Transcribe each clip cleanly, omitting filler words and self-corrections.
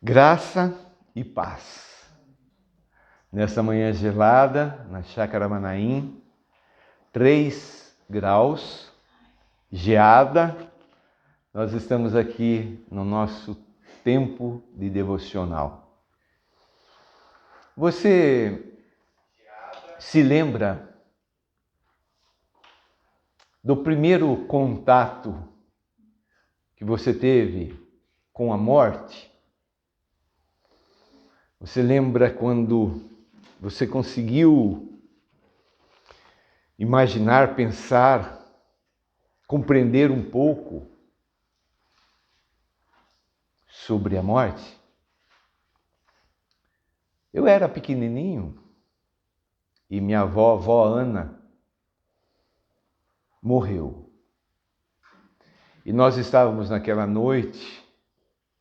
Graça e paz. Nessa manhã gelada, na Chácara Manaim, 3 graus, geada, nós estamos aqui no nosso tempo de devocional. Você se lembra do primeiro contato que você teve com a morte? Você lembra quando você conseguiu imaginar, pensar, compreender um pouco sobre a morte? Eu era pequenininho e minha avó Ana, morreu. E nós estávamos naquela noite,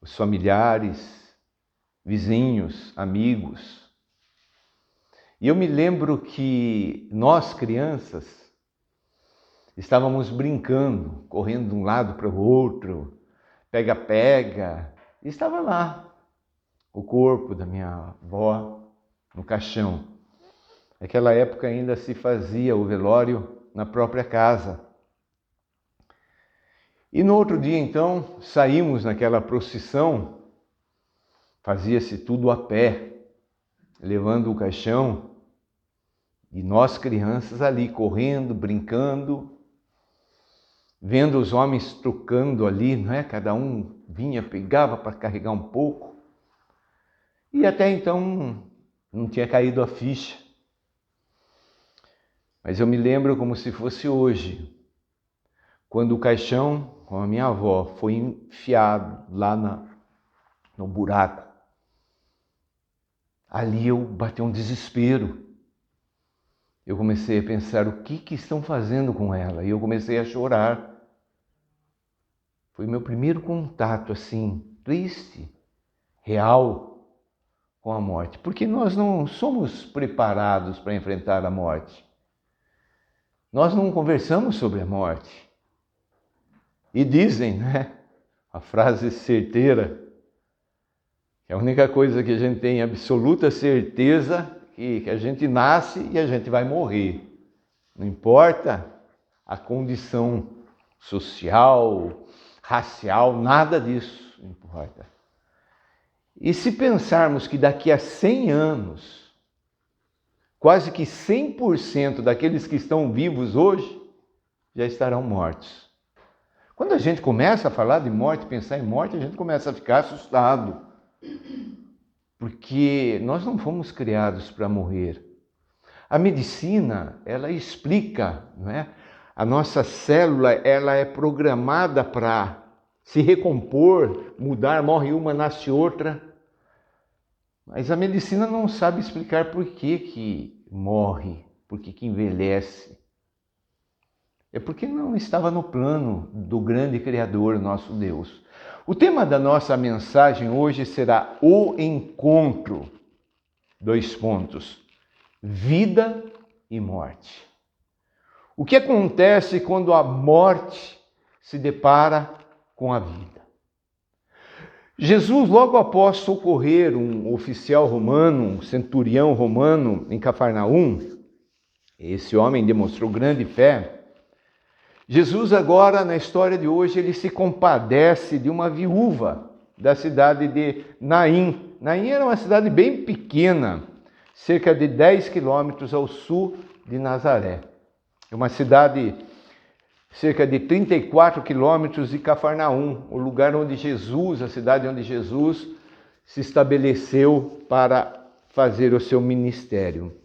os familiares, vizinhos, amigos. E eu me lembro que nós, crianças, estávamos brincando, correndo de um lado para o outro, pega-pega, e estava lá o corpo da minha avó no caixão. Naquela época ainda se fazia o velório na própria casa. E no outro dia, então, saímos naquela procissão, fazia-se tudo a pé, levando o caixão, e nós crianças ali correndo, brincando, vendo os homens trocando ali, não é? Cada um vinha, pegava para carregar um pouco, e até então não tinha caído a ficha. Mas eu me lembro como se fosse hoje, quando o caixão com a minha avó foi enfiado lá no buraco. Ali eu bati um desespero. Eu comecei a pensar o que estão fazendo com ela. E eu comecei a chorar. Foi meu primeiro contato, assim, triste, real, com a morte. Porque nós não somos preparados para enfrentar a morte. Nós não conversamos sobre a morte. E dizem, né, a frase certeira, que a única coisa que a gente tem absoluta certeza que a gente nasce e a gente vai morrer. Não importa a condição social, racial, nada disso importa. E se pensarmos que daqui a 100 anos, quase que 100% daqueles que estão vivos hoje já estarão mortos. Quando a gente começa a falar de morte, pensar em morte, a gente começa a ficar assustado. Porque nós não fomos criados para morrer. A medicina, ela explica, não é? A nossa célula, ela é programada para se recompor, mudar, morre uma, nasce outra. Mas a medicina não sabe explicar por que morre, por que envelhece. É porque não estava no plano do grande Criador, nosso Deus. O tema da nossa mensagem hoje será o encontro. 2 pontos. Vida e morte. O que acontece quando a morte se depara com a vida? Jesus, logo após socorrer um oficial romano, um centurião romano em Cafarnaum, esse homem demonstrou grande fé. Jesus agora, na história de hoje, ele se compadece de uma viúva da cidade de Naim. Naim era uma cidade bem pequena, cerca de 10 quilômetros ao sul de Nazaré. É uma cidade cerca de 34 quilômetros de Cafarnaum, o lugar onde Jesus, a cidade onde Jesus se estabeleceu para fazer o seu ministério.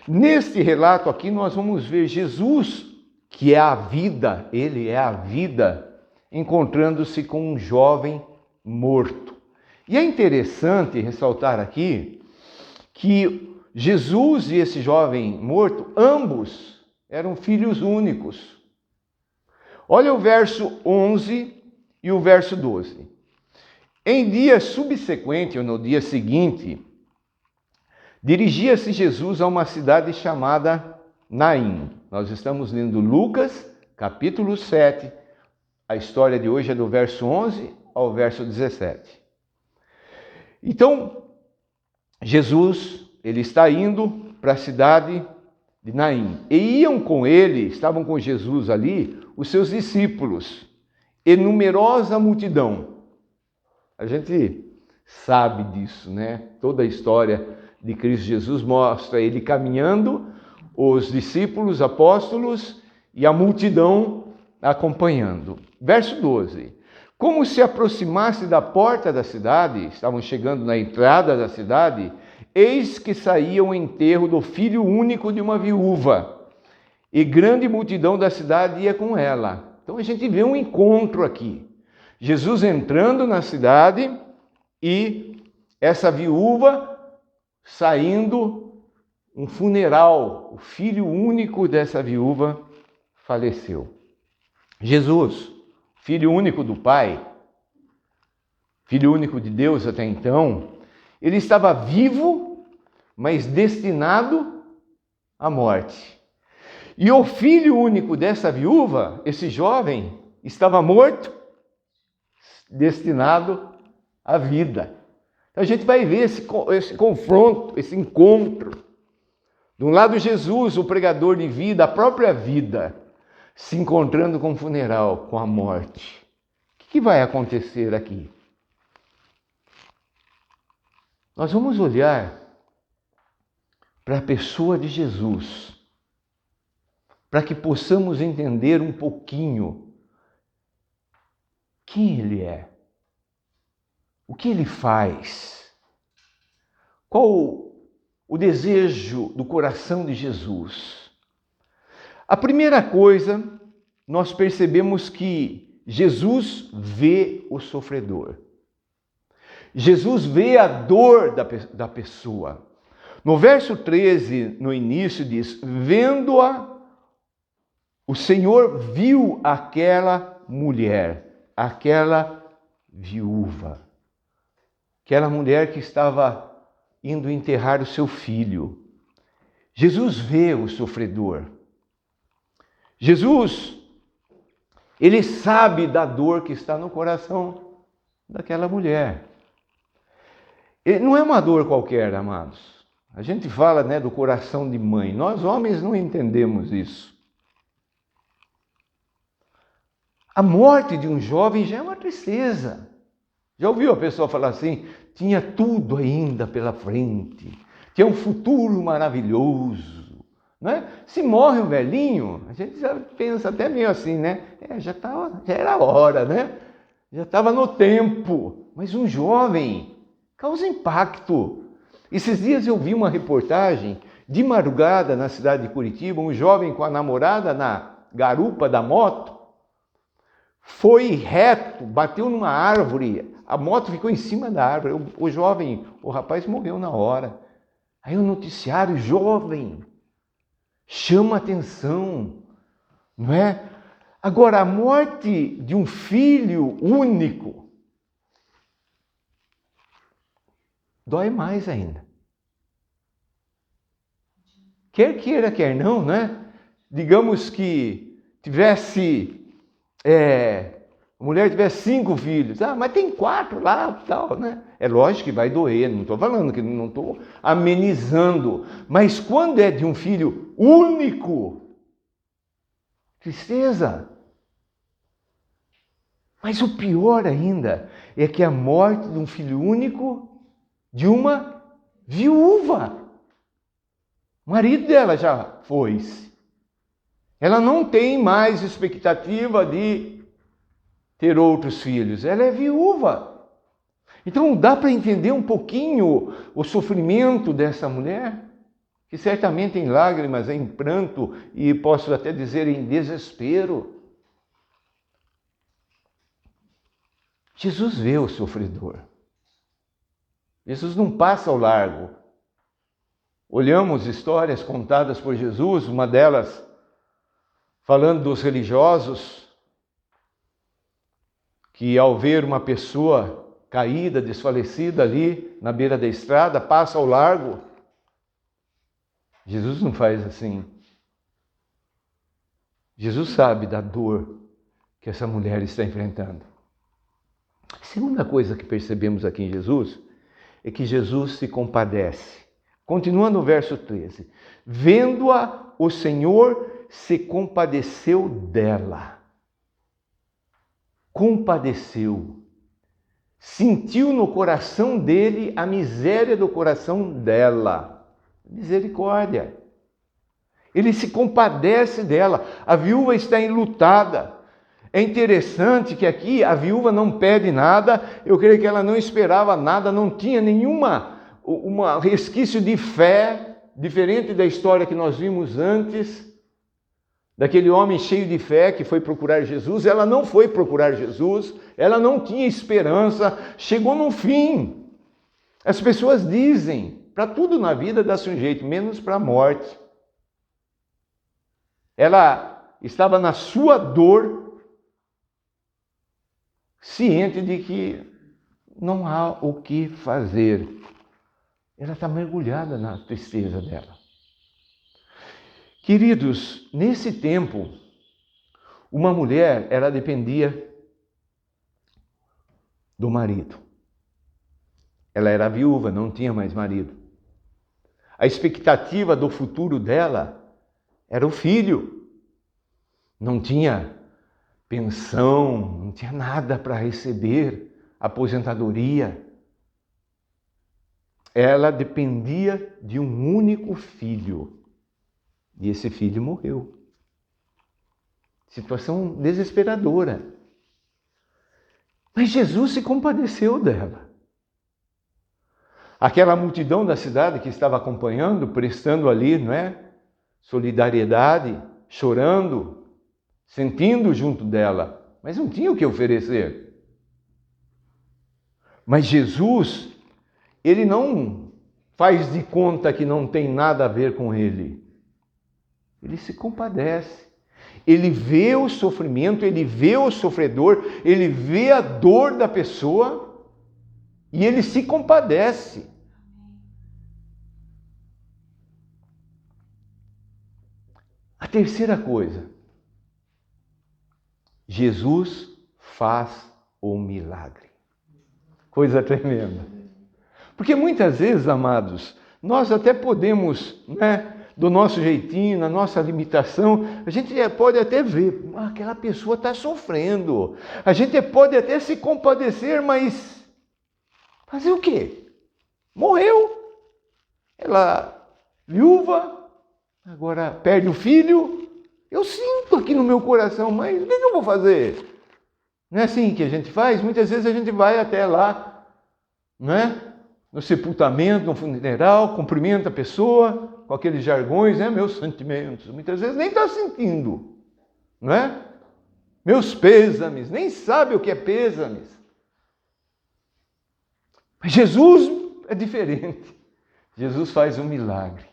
Neste relato aqui nós vamos ver Jesus, que é a vida, ele é a vida, encontrando-se com um jovem morto. E é interessante ressaltar aqui que Jesus e esse jovem morto, ambos eram filhos únicos. Olha o verso 11 e o verso 12. Em dia subsequente, ou no dia seguinte, dirigia-se Jesus a uma cidade chamada Naim. Nós estamos lendo Lucas, capítulo 7. A história de hoje é do verso 11 ao verso 17. Então, Jesus, ele está indo para a cidade de Naim. E iam com ele, estavam com Jesus ali, os seus discípulos e numerosa multidão. A gente sabe disso, né? Toda a história de Cristo Jesus mostra ele caminhando, os discípulos, apóstolos e a multidão acompanhando. Verso 12. Como se aproximasse da porta da cidade, estavam chegando na entrada da cidade, eis que saía o enterro do filho único de uma viúva, e grande multidão da cidade ia com ela. Então a gente vê um encontro aqui. Jesus entrando na cidade e essa viúva saindo, um funeral. O filho único dessa viúva faleceu. Jesus, filho único do Pai, filho único de Deus até então, ele estava vivo, mas destinado à morte. E o filho único dessa viúva, esse jovem, estava morto, destinado à vida. Então a gente vai ver esse confronto, esse encontro. De um lado Jesus, o pregador de vida, a própria vida, se encontrando com o funeral, com a morte. O que vai acontecer aqui? Nós vamos olhar para a pessoa de Jesus, para que possamos entender um pouquinho quem ele é, o que ele faz, qual o desejo do coração de Jesus. A primeira coisa, nós percebemos que Jesus vê o sofredor. Jesus vê a dor da pessoa. No verso 13, no início, diz: vendo-a, o Senhor viu aquela mulher, aquela viúva, aquela mulher que estava indo enterrar o seu filho. Jesus vê o sofredor. Jesus, ele sabe da dor que está no coração daquela mulher. Não é uma dor qualquer, amados. A gente fala, né, do coração de mãe. Nós homens não entendemos isso. A morte de um jovem já é uma tristeza. Já ouviu a pessoa falar assim? Tinha tudo ainda pela frente. Tinha um futuro maravilhoso. Não é? Se morre um velhinho, a gente já pensa até meio assim, né? Já era a hora, né? Já estava no tempo. Mas um jovem causa impacto. Esses dias eu vi uma reportagem de madrugada na cidade de Curitiba, um jovem com a namorada na garupa da moto, foi reto, bateu numa árvore, a moto ficou em cima da árvore, o rapaz morreu na hora. Aí o noticiário, jovem, chama atenção, não é? Agora, a morte de um filho único dói mais ainda. Quer queira, quer não, né? Digamos que a mulher tivesse 5 filhos, mas tem 4 lá, tal, né? É lógico que vai doer, não estou falando que não estou amenizando, mas quando é de um filho único, tristeza. Mas o pior ainda é que a morte de um filho único de uma viúva. O marido dela já foi-se. Ela não tem mais expectativa de ter outros filhos. Ela é viúva. Então dá para entender um pouquinho o sofrimento dessa mulher, que certamente em lágrimas, em pranto e posso até dizer em desespero. Jesus vê o sofredor. Jesus não passa ao largo. Olhamos histórias contadas por Jesus, uma delas falando dos religiosos, que ao ver uma pessoa caída, desfalecida ali na beira da estrada, passa ao largo. Jesus não faz assim. Jesus sabe da dor que essa mulher está enfrentando. A segunda coisa que percebemos aqui em Jesus é que Jesus se compadece. Continuando o verso 13. Vendo-a, o Senhor se compadeceu dela. Compadeceu. Sentiu no coração dele a miséria do coração dela. Misericórdia. Ele se compadece dela. A viúva está enlutada. É interessante que aqui a viúva não pede nada. Eu creio que ela não esperava nada, não tinha nenhuma resquício de fé, diferente da história que nós vimos antes, daquele homem cheio de fé que foi procurar Jesus. Ela não foi procurar Jesus, ela não tinha esperança, chegou no fim. As pessoas dizem, para tudo na vida dá-se um jeito, menos para a morte. Ela estava na sua dor, ciente de que não há o que fazer. Ela está mergulhada na tristeza dela. Queridos, nesse tempo, uma mulher, ela dependia do marido. Ela era viúva, não tinha mais marido. A expectativa do futuro dela era o filho. Não tinha pensão, não tinha nada para receber, aposentadoria. Ela dependia de um único filho. E esse filho morreu. Situação desesperadora. Mas Jesus se compadeceu dela. Aquela multidão da cidade que estava acompanhando, prestando ali, não é? Solidariedade, chorando, sentindo junto dela, mas não tinha o que oferecer. Mas Jesus, ele não faz de conta que não tem nada a ver com ele. Ele se compadece. Ele vê o sofrimento, ele vê o sofredor, ele vê a dor da pessoa e ele se compadece. A terceira coisa, Jesus faz o milagre. Coisa tremenda. Porque muitas vezes, amados, nós até podemos, do nosso jeitinho, na nossa limitação, a gente pode até ver, aquela pessoa está sofrendo. A gente pode até se compadecer, mas fazer o quê? Morreu. Ela, viúva, agora perde o filho. Eu sinto aqui no meu coração, mas o que eu vou fazer? Não é assim que a gente faz? Muitas vezes a gente vai até lá, no sepultamento, no funeral, cumprimenta a pessoa com aqueles jargões, meus sentimentos. Muitas vezes nem está sentindo, meus pêsames, nem sabe o que é pêsames. Mas Jesus é diferente. Jesus faz um milagre.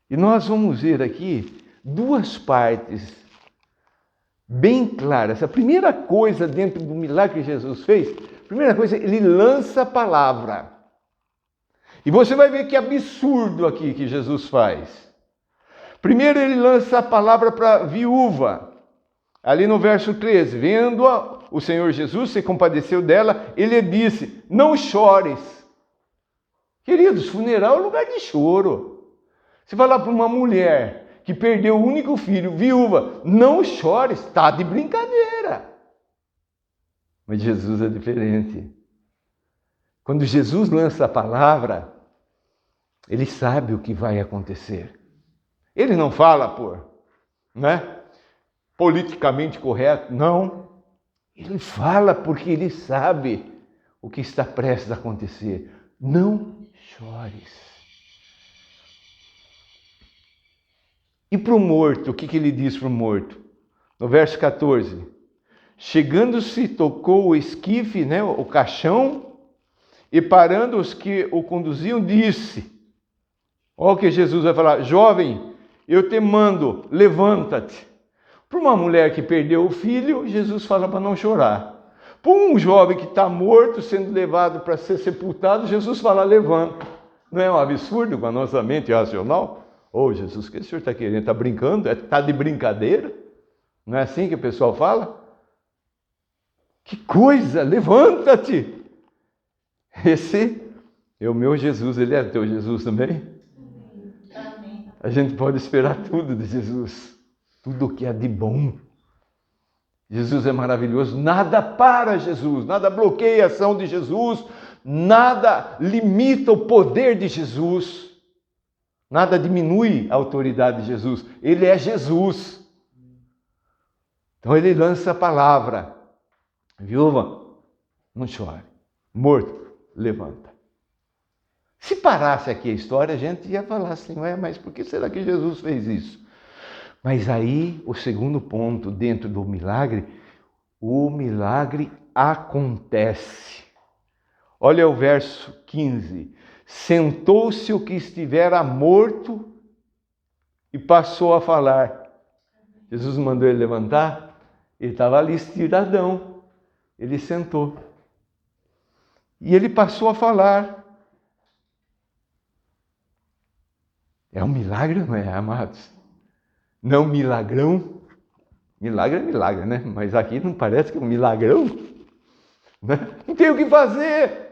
E nós vamos ver aqui duas partes bem claras. A primeira coisa dentro do milagre que Jesus fez, a primeira coisa, ele lança a palavra. E você vai ver que absurdo aqui que Jesus faz. Primeiro ele lança a palavra para a viúva. Ali no verso 13, vendo-a, o Senhor Jesus se compadeceu dela, ele disse, não chores. Queridos, funeral é lugar de choro. Você vai lá para uma mulher que perdeu o único filho, viúva, não chores, está de brincadeira. Mas Jesus é diferente. Quando Jesus lança a palavra, ele sabe o que vai acontecer. Ele não fala por, politicamente correto, não. Ele fala porque ele sabe o que está prestes a acontecer. Não chores. E para o morto, o que ele diz para o morto? No verso 14. Chegando-se, tocou o esquife, o caixão, e parando os que o conduziam, disse, olha o que Jesus vai falar, jovem, eu te mando, levanta-te. Para uma mulher que perdeu o filho, Jesus fala para não chorar. Para um jovem que está morto, sendo levado para ser sepultado, Jesus fala, levanta. Não é um absurdo com a nossa mente racional? Jesus, o que o senhor está querendo? Está brincando? Está de brincadeira? Não é assim que o pessoal fala? Que coisa, levanta-te! Esse E o meu Jesus, ele é teu Jesus também? Amém. A gente pode esperar tudo de Jesus. Tudo o que é de bom. Jesus é maravilhoso. Nada para Jesus. Nada bloqueia a ação de Jesus. Nada limita o poder de Jesus. Nada diminui a autoridade de Jesus. Ele é Jesus. Então ele lança a palavra. Viúva, não chore. Morto, levanta. Se parasse aqui a história, a gente ia falar assim, ué, mas por que será que Jesus fez isso? Mas aí, o segundo ponto dentro do milagre, o milagre acontece. Olha o verso 15. Sentou-se o que estivera morto e passou a falar. Jesus mandou ele levantar, ele estava ali estiradão. Ele sentou. E ele passou a falar. É um milagre, não é, amados? Não milagrão. Milagre é milagre, né? Mas aqui não parece que é um milagrão. Né? Não tem o que fazer.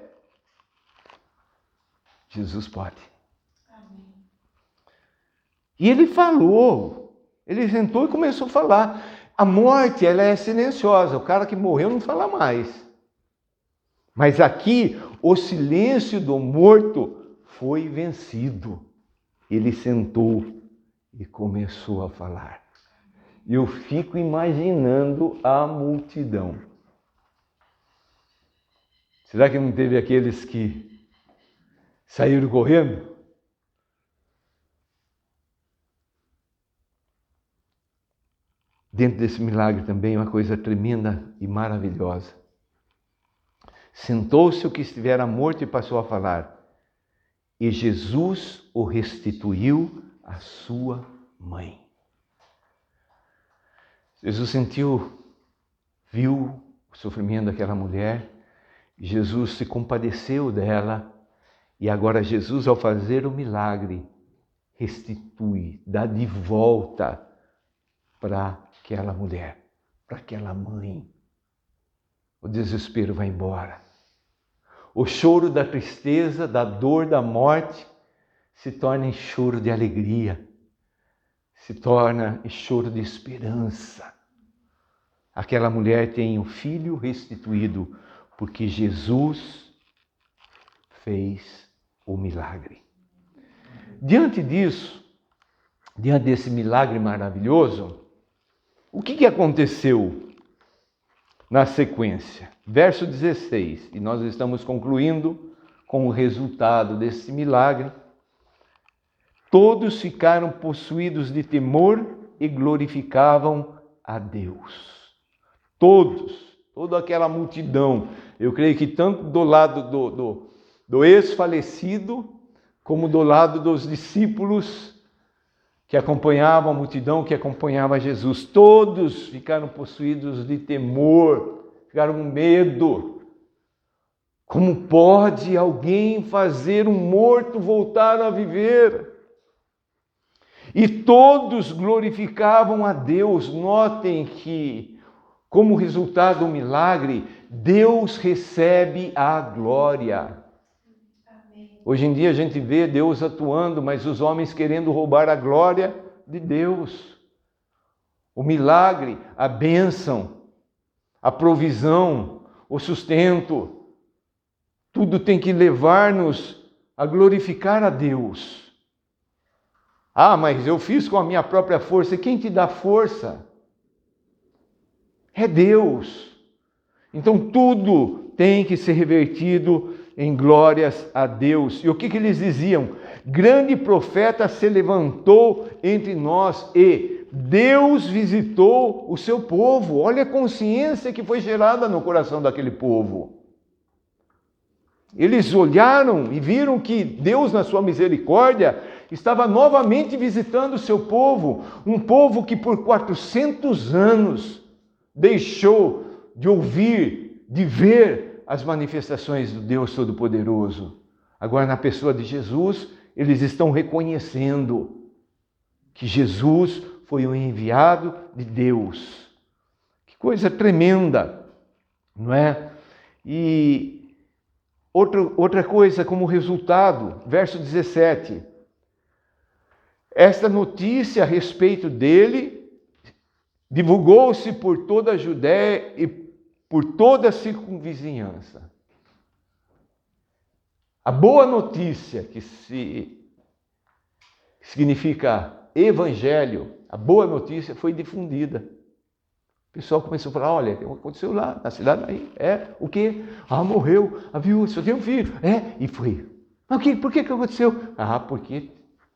Jesus pode. Amém. E ele falou. Ele sentou e começou a falar. A morte, ela é silenciosa. O cara que morreu não fala mais. Mas aqui, o silêncio do morto foi vencido. Ele sentou e começou a falar. E eu fico imaginando a multidão. Será que não teve aqueles que saíram correndo? Dentro desse milagre também uma coisa tremenda e maravilhosa. Sentou-se o que estivera morto e passou a falar. E Jesus o restituiu à sua mãe. Jesus viu o sofrimento daquela mulher, Jesus se compadeceu dela, e agora Jesus, ao fazer o milagre, restitui, dá de volta para aquela mulher, para aquela mãe. O desespero vai embora. O choro da tristeza, da dor, da morte, se torna em choro de alegria, se torna em choro de esperança. Aquela mulher tem o filho restituído, porque Jesus fez o milagre. Diante disso, diante desse milagre maravilhoso, o que aconteceu na sequência? Verso 16, e nós estamos concluindo com o resultado desse milagre. Todos ficaram possuídos de temor e glorificavam a Deus. Toda aquela multidão. Eu creio que tanto do lado do ex-falecido, como do lado dos discípulos que acompanhavam a multidão, que acompanhava Jesus. Todos ficaram possuídos de temor, ficaram com medo. Como pode alguém fazer um morto voltar a viver? E todos glorificavam a Deus. Notem que, como resultado do milagre, Deus recebe a glória. Amém. Hoje em dia a gente vê Deus atuando, mas os homens querendo roubar a glória de Deus. O milagre, a bênção, a provisão, o sustento, tudo tem que levar-nos a glorificar a Deus. Ah, mas eu fiz com a minha própria força. E quem te dá força? É Deus. Então tudo tem que ser revertido em glórias a Deus. E o que eles diziam? Grande profeta se levantou entre nós e Deus visitou o seu povo. Olha a consciência que foi gerada no coração daquele povo. Eles olharam e viram que Deus, na sua misericórdia, estava novamente visitando o seu povo. Um povo que por 400 anos deixou de ouvir, de ver as manifestações do Deus Todo-Poderoso. Agora, na pessoa de Jesus, eles estão reconhecendo que Jesus foi o enviado de Deus. Que coisa tremenda, não é? E Outra coisa como resultado, verso 17. Esta notícia a respeito dele divulgou-se por toda a Judéia e por toda a circunvizinhança. A boa notícia, que significa evangelho, a boa notícia foi difundida. O pessoal começou a falar, olha, aconteceu lá, na cidade aí. O quê? Morreu, a viúva, só tem um filho. E foi. Mas por que aconteceu? Porque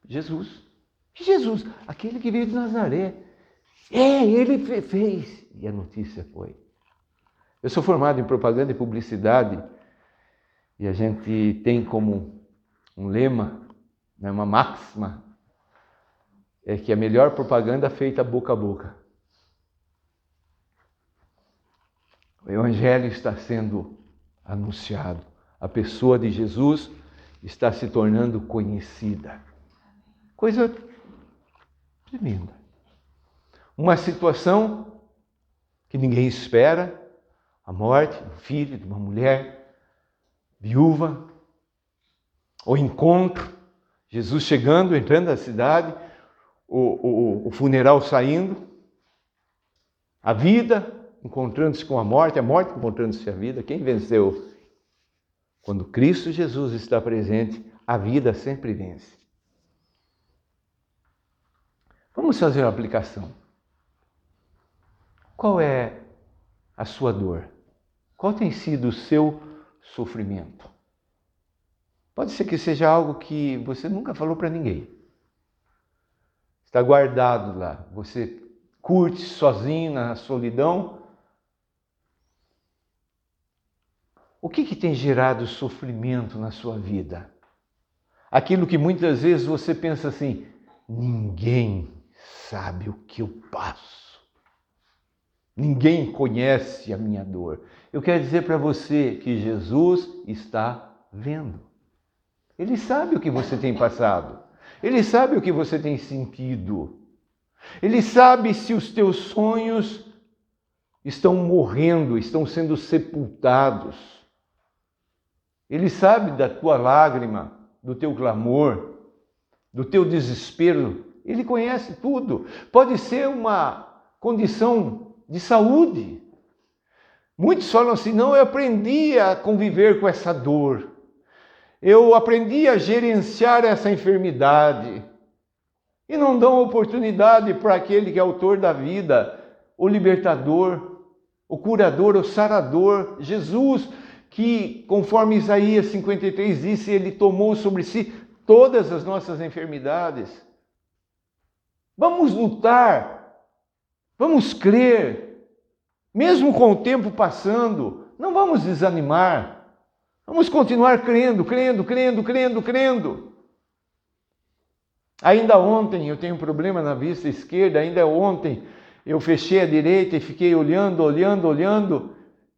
Jesus. Que Jesus? Aquele que veio de Nazaré. Ele fez. E a notícia foi. Eu sou formado em propaganda e publicidade, e a gente tem como um lema, né, uma máxima, é que a melhor propaganda é feita boca a boca. O Evangelho está sendo anunciado. A pessoa de Jesus está se tornando conhecida. Coisa tremenda. Uma situação que ninguém espera, a morte de um filho, de uma mulher viúva, o encontro, Jesus chegando, entrando na cidade, o funeral saindo, a vida encontrando-se com a morte encontrando-se a vida. Quem venceu? Quando Cristo Jesus está presente, a vida sempre vence. Vamos fazer uma aplicação. Qual é a sua dor? Qual tem sido o seu sofrimento? Pode ser que seja algo que você nunca falou para ninguém. Está guardado lá. Você curte sozinho na solidão. O que tem gerado sofrimento na sua vida? Aquilo que muitas vezes você pensa assim, ninguém sabe o que eu passo. Ninguém conhece a minha dor. Eu quero dizer para você que Jesus está vendo. Ele sabe o que você tem passado. Ele sabe o que você tem sentido. Ele sabe se os teus sonhos estão morrendo, estão sendo sepultados. Ele sabe da tua lágrima, do teu clamor, do teu desespero. Ele conhece tudo. Pode ser uma condição de saúde. Muitos falam assim, não, eu aprendi a conviver com essa dor. Eu aprendi a gerenciar essa enfermidade. E não dão oportunidade para aquele que é autor da vida, o libertador, o curador, o sarador, Jesus, que, conforme Isaías 53 disse, ele tomou sobre si todas as nossas enfermidades. Vamos lutar, vamos crer, mesmo com o tempo passando, não vamos desanimar, vamos continuar crendo. Ainda ontem eu tenho um problema na vista esquerda, ainda ontem eu fechei a direita e fiquei olhando.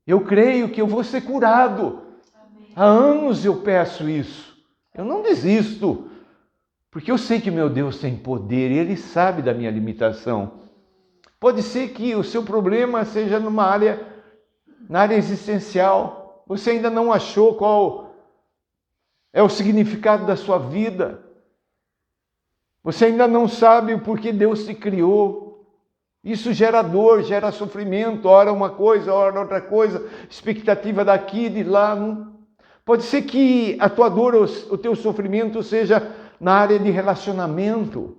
Eu creio que eu vou ser curado. Amém. Há anos eu peço isso. Eu não desisto, porque eu sei que meu Deus tem poder e Ele sabe da minha limitação. Pode ser que o seu problema seja na área existencial. Você ainda não achou qual é o significado da sua vida. Você ainda não sabe o porquê Deus te criou. Isso gera dor, gera sofrimento, ora uma coisa, ora outra coisa, expectativa daqui, de lá. Pode ser que a tua dor, o teu sofrimento seja na área de relacionamento,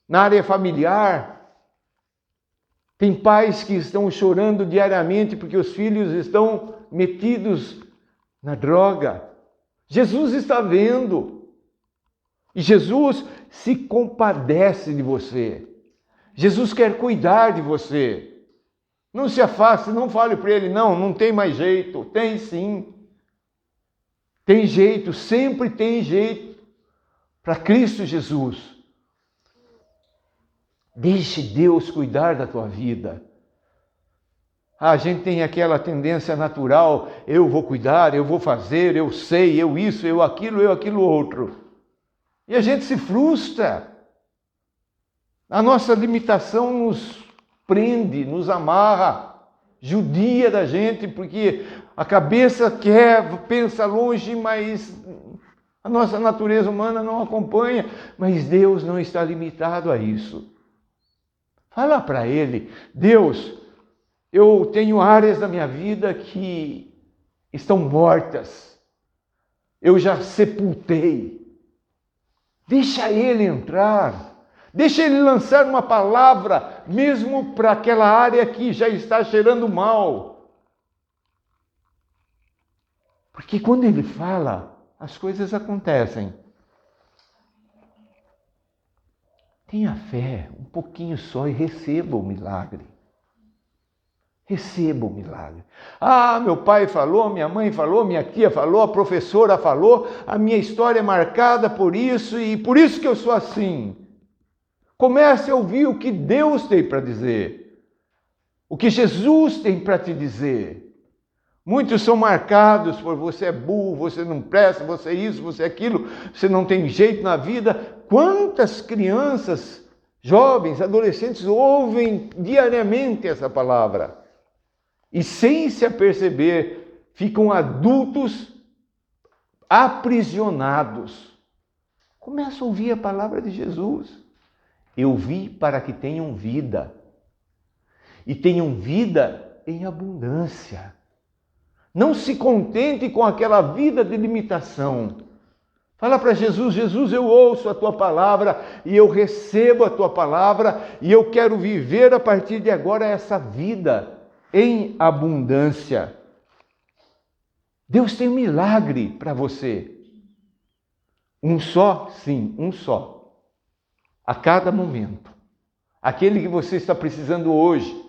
na área familiar. Tem pais que estão chorando diariamente porque os filhos estão metidos na droga. Jesus está vendo. E Jesus se compadece de você. Jesus quer cuidar de você. Não se afaste, não fale para ele, não tem mais jeito. Tem sim. Tem jeito, sempre tem jeito. Para Cristo Jesus. Deixe Deus cuidar da tua vida. A gente tem aquela tendência natural, eu vou cuidar, eu vou fazer, eu sei, eu isso, eu aquilo outro. E a gente se frustra. A nossa limitação nos prende, nos amarra. judia da gente, porque a cabeça pensa longe, mas a nossa natureza humana não acompanha. Mas Deus não está limitado a isso. Fala para Ele: Deus, eu tenho áreas da minha vida que estão mortas. Eu já sepultei. Deixa Ele entrar. Deixa Ele lançar uma palavra, mesmo para aquela área que já está cheirando mal. Porque quando Ele fala, as coisas acontecem. Tenha fé, um pouquinho só, e receba o milagre. Receba o milagre. Ah, meu pai falou, minha mãe falou, minha tia falou, a professora falou, a minha história é marcada por isso e por isso que eu sou assim. Comece a ouvir o que Deus tem para dizer, o que Jesus tem para te dizer. Muitos são marcados por você é burro, você não presta, você é isso, você é aquilo, você não tem jeito na vida. Quantas crianças, jovens, adolescentes ouvem diariamente essa palavra e sem se aperceber ficam adultos aprisionados. Começa a ouvir a palavra de Jesus. Eu vim para que tenham vida e tenham vida em abundância. Não se contente com aquela vida de limitação. Fala para Jesus: Jesus, eu ouço a tua palavra e eu recebo a tua palavra e eu quero viver a partir de agora essa vida em abundância. Deus tem um milagre para você. Um só, sim, um só. A cada momento. Aquele que você está precisando hoje.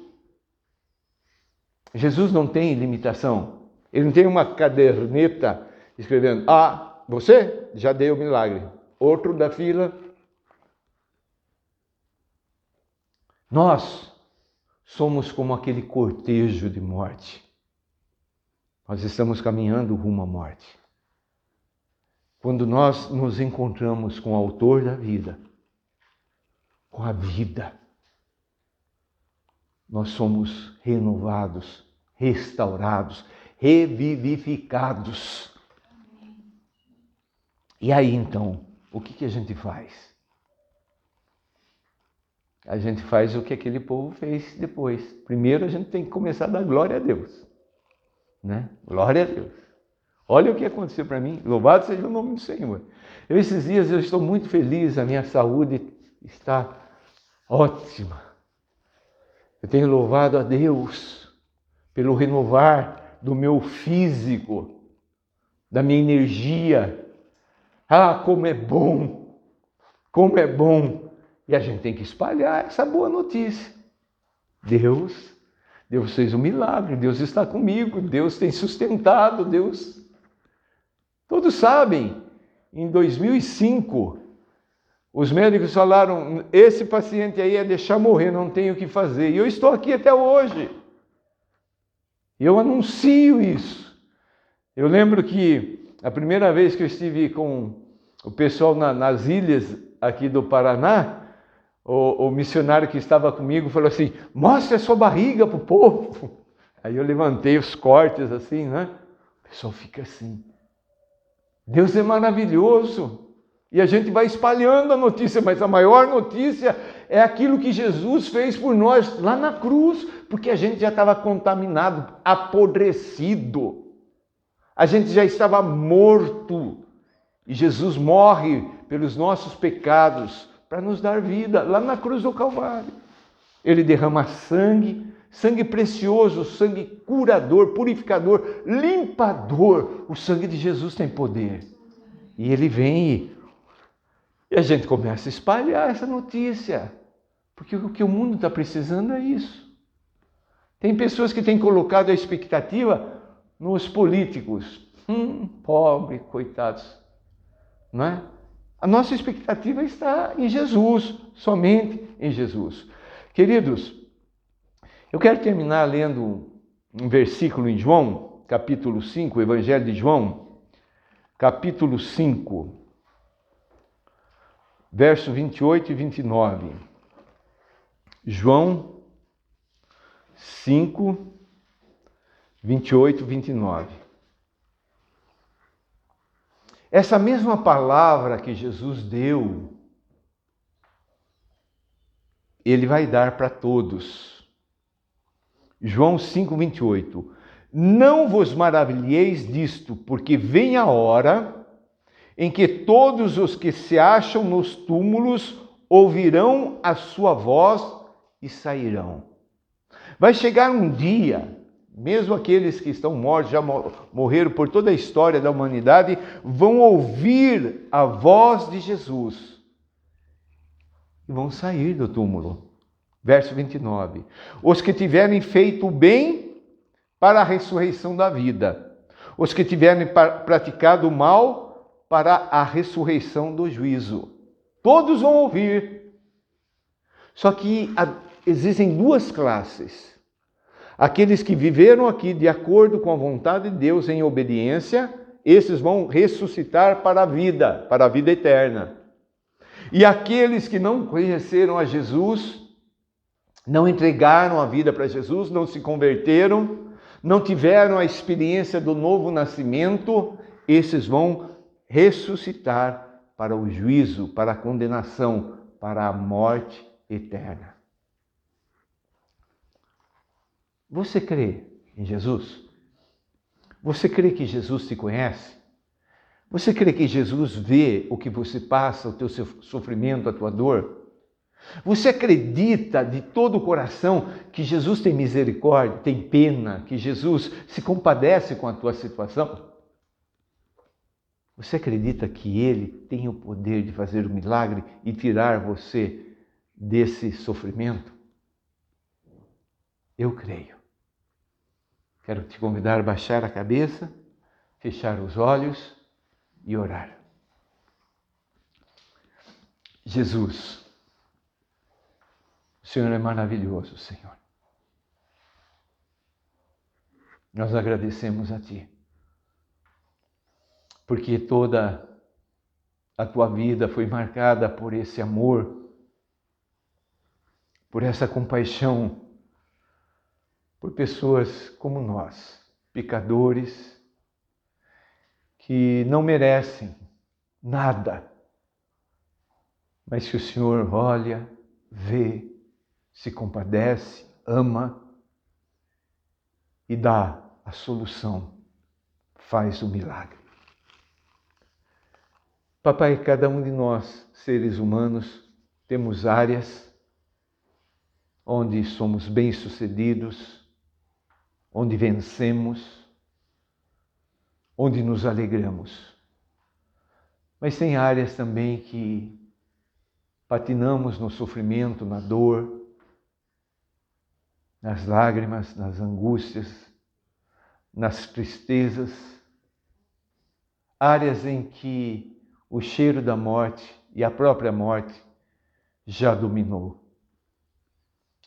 Jesus não tem limitação. Ele não tem uma caderneta escrevendo: ah, você já deu o milagre. Outro da fila. Nós somos como aquele cortejo de morte. Nós estamos caminhando rumo à morte. Quando nós nos encontramos com o autor da vida, com a vida, nós somos renovados, restaurados, revivificados. E aí então, o que a gente faz? A gente faz o que aquele povo fez depois. Primeiro a gente tem que começar a dar glória a Deus. Né? Glória a Deus. Olha o que aconteceu para mim. Louvado seja o nome do Senhor. Esses dias eu estou muito feliz, a minha saúde está ótima. Eu tenho louvado a Deus pelo renovar do meu físico, da minha energia. Ah, como é bom! Como é bom! E a gente tem que espalhar essa boa notícia. Deus fez um milagre, Deus está comigo, Deus tem sustentado, Deus... Todos sabem, em 2005, os médicos falaram: esse paciente aí é deixar morrer, não tem o que fazer. E eu estou aqui até hoje. Eu anuncio isso. Eu lembro que a primeira vez que eu estive com o pessoal nas ilhas aqui do Paraná, o missionário que estava comigo falou assim: mostre a sua barriga para o povo. Aí eu levantei os cortes assim, né? O pessoal fica assim. Deus é maravilhoso. E a gente vai espalhando a notícia, mas a maior notícia é aquilo que Jesus fez por nós lá na cruz, porque a gente já estava contaminado, apodrecido. A gente já estava morto. E Jesus morre pelos nossos pecados para nos dar vida lá na cruz do Calvário. Ele derrama sangue, sangue precioso, sangue curador, purificador, limpador. O sangue de Jesus tem poder. E ele vem e a gente começa a espalhar essa notícia. Porque o que o mundo está precisando é isso. Tem pessoas que têm colocado a expectativa nos políticos. Pobre, coitados. Não é? A nossa expectativa está em Jesus, somente em Jesus. Queridos, eu quero terminar lendo um versículo em João, capítulo 5, o Evangelho de João, capítulo 5, verso 28 e 29. João 5, 28, 29. Essa mesma palavra que Jesus deu, Ele vai dar para todos. João 5, 28. Não vos maravilheis disto, porque vem a hora em que todos os que se acham nos túmulos ouvirão a sua voz e sairão. Vai chegar um dia, mesmo aqueles que estão mortos, já morreram por toda a história da humanidade, vão ouvir a voz de Jesus e vão sair do túmulo. Verso 29. Os que tiverem feito o bem para a ressurreição da vida. Os que tiverem praticado o mal para a ressurreição do juízo. Todos vão ouvir. Só que existem duas classes. Aqueles que viveram aqui de acordo com a vontade de Deus em obediência, esses vão ressuscitar para a vida eterna. E aqueles que não conheceram a Jesus, não entregaram a vida para Jesus, não se converteram, não tiveram a experiência do novo nascimento, esses vão ressuscitar para o juízo, para a condenação, para a morte eterna. Você crê em Jesus? Você crê que Jesus te conhece? Você crê que Jesus vê o que você passa, o teu sofrimento, a tua dor? Você acredita de todo o coração que Jesus tem misericórdia, tem pena, que Jesus se compadece com a tua situação? Você acredita que Ele tem o poder de fazer o milagre e tirar você desse sofrimento? Eu creio. Quero te convidar a baixar a cabeça, fechar os olhos e orar. Jesus, o Senhor é maravilhoso, Senhor. Nós agradecemos a Ti, porque toda a Tua vida foi marcada por esse amor, por essa compaixão, por pessoas como nós, pecadores, que não merecem nada, mas que o Senhor olha, vê, se compadece, ama e dá a solução, faz o milagre. Papai, cada um de nós, seres humanos, temos áreas onde somos bem-sucedidos, onde vencemos, onde nos alegramos. Mas tem áreas também que patinamos no sofrimento, na dor, nas lágrimas, nas angústias, nas tristezas. Áreas em que o cheiro da morte e a própria morte já dominou.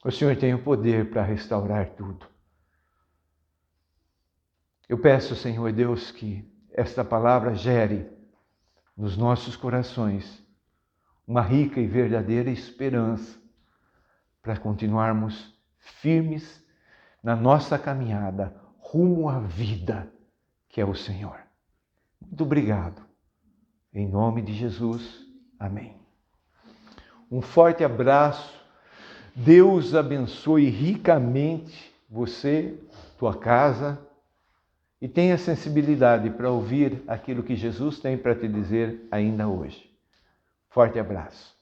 O Senhor tem o poder para restaurar tudo. Eu peço, Senhor Deus, que esta palavra gere nos nossos corações uma rica e verdadeira esperança para continuarmos firmes na nossa caminhada rumo à vida que é o Senhor. Muito obrigado. Em nome de Jesus. Amém. Um forte abraço. Deus abençoe ricamente você, tua casa, e tenha sensibilidade para ouvir aquilo que Jesus tem para te dizer ainda hoje. Forte abraço.